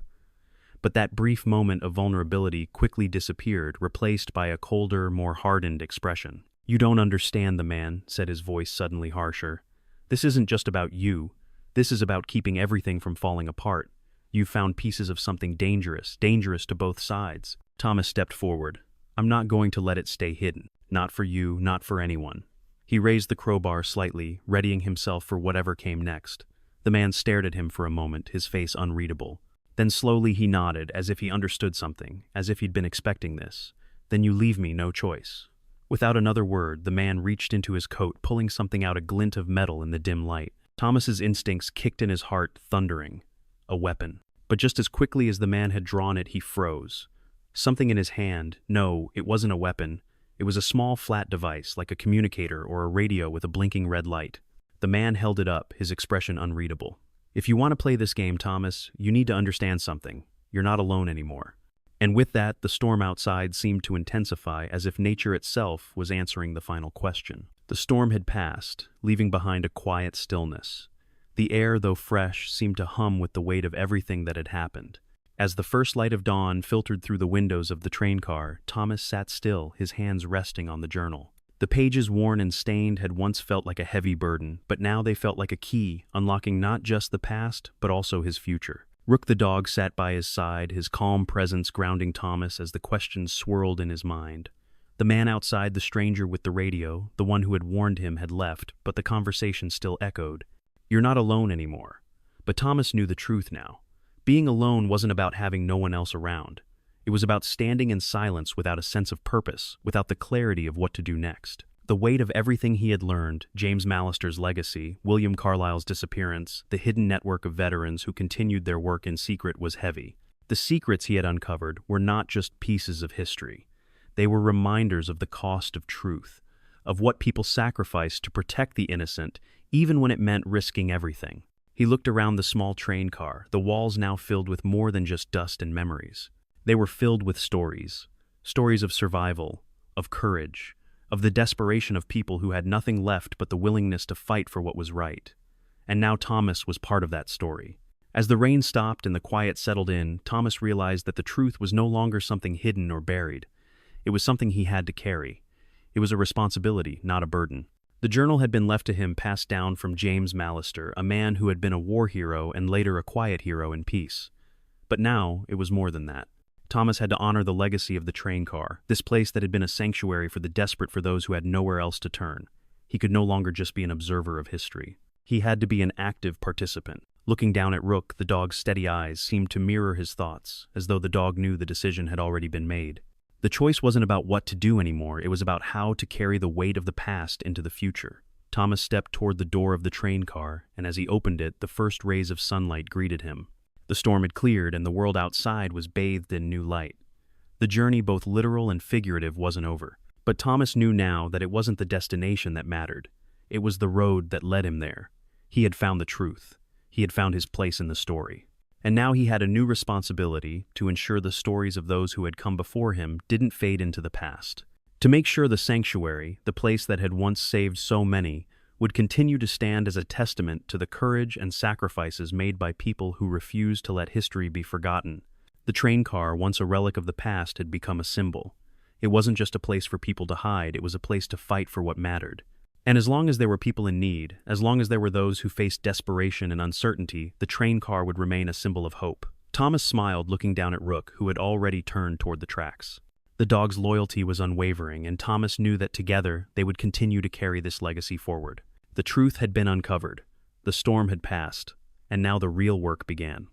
But that brief moment of vulnerability quickly disappeared, replaced by a colder, more hardened expression. "You don't understand," the man said, his voice suddenly harsher. "This isn't just about you. This is about keeping everything from falling apart. You've found pieces of something dangerous to both sides." Thomas stepped forward. "I'm not going to let it stay hidden. Not for you, not for anyone." He raised the crowbar slightly, readying himself for whatever came next. The man stared at him for a moment, his face unreadable. Then slowly he nodded, as if he understood something, as if he'd been expecting this. "Then you leave me no choice." Without another word, the man reached into his coat, pulling something out, a glint of metal in the dim light. Thomas's instincts kicked in his heart, thundering. A weapon. But just as quickly as the man had drawn it, he froze. Something in his hand. No, it wasn't a weapon. It was a small, flat device, like a communicator or a radio with a blinking red light. The man held it up, his expression unreadable. "If you want to play this game, Thomas, you need to understand something. You're not alone anymore." And with that, the storm outside seemed to intensify, as if nature itself was answering the final question. The storm had passed, leaving behind a quiet stillness. The air, though fresh, seemed to hum with the weight of everything that had happened. As the first light of dawn filtered through the windows of the train car, Thomas sat still, his hands resting on the journal. The pages, worn and stained, had once felt like a heavy burden, but now they felt like a key, unlocking not just the past, but also his future. Rook the dog sat by his side, his calm presence grounding Thomas as the questions swirled in his mind. The man outside, the stranger with the radio, the one who had warned him, had left, but the conversation still echoed. "You're not alone anymore." But Thomas knew the truth now. Being alone wasn't about having no one else around. It was about standing in silence without a sense of purpose, without the clarity of what to do next. The weight of everything he had learned, James Mallister's legacy, William Carlyle's disappearance, the hidden network of veterans who continued their work in secret, was heavy. The secrets he had uncovered were not just pieces of history. They were reminders of the cost of truth, of what people sacrificed to protect the innocent, even when it meant risking everything. He looked around the small train car, the walls now filled with more than just dust and memories. They were filled with stories. Stories of survival, of courage, of the desperation of people who had nothing left but the willingness to fight for what was right. And now Thomas was part of that story. As the rain stopped and the quiet settled in, Thomas realized that the truth was no longer something hidden or buried. It was something he had to carry. It was a responsibility, not a burden. The journal had been left to him passed down from James Mallister, a man who had been a war hero and later a quiet hero in peace. But now it was more than that. Thomas had to honor the legacy of the train car, this place that had been a sanctuary for the desperate, for those who had nowhere else to turn. He could no longer just be an observer of history. He had to be an active participant. Looking down at Rook, the dog's steady eyes seemed to mirror his thoughts, as though the dog knew the decision had already been made. The choice wasn't about what to do anymore, it was about how to carry the weight of the past into the future. Thomas stepped toward the door of the train car, and as he opened it, the first rays of sunlight greeted him. The storm had cleared, and the world outside was bathed in new light. The journey, both literal and figurative, wasn't over. But Thomas knew now that it wasn't the destination that mattered. It was the road that led him there. He had found the truth. He had found his place in the story. And now he had a new responsibility to ensure the stories of those who had come before him didn't fade into the past. To make sure the sanctuary, the place that had once saved so many, would continue to stand as a testament to the courage and sacrifices made by people who refused to let history be forgotten. The train car, once a relic of the past, had become a symbol. It wasn't just a place for people to hide, it was a place to fight for what mattered. And as long as there were people in need, as long as there were those who faced desperation and uncertainty, the train car would remain a symbol of hope. Thomas smiled, looking down at Rook, who had already turned toward the tracks. The dog's loyalty was unwavering, and Thomas knew that together they would continue to carry this legacy forward. The truth had been uncovered, the storm had passed, and now the real work began.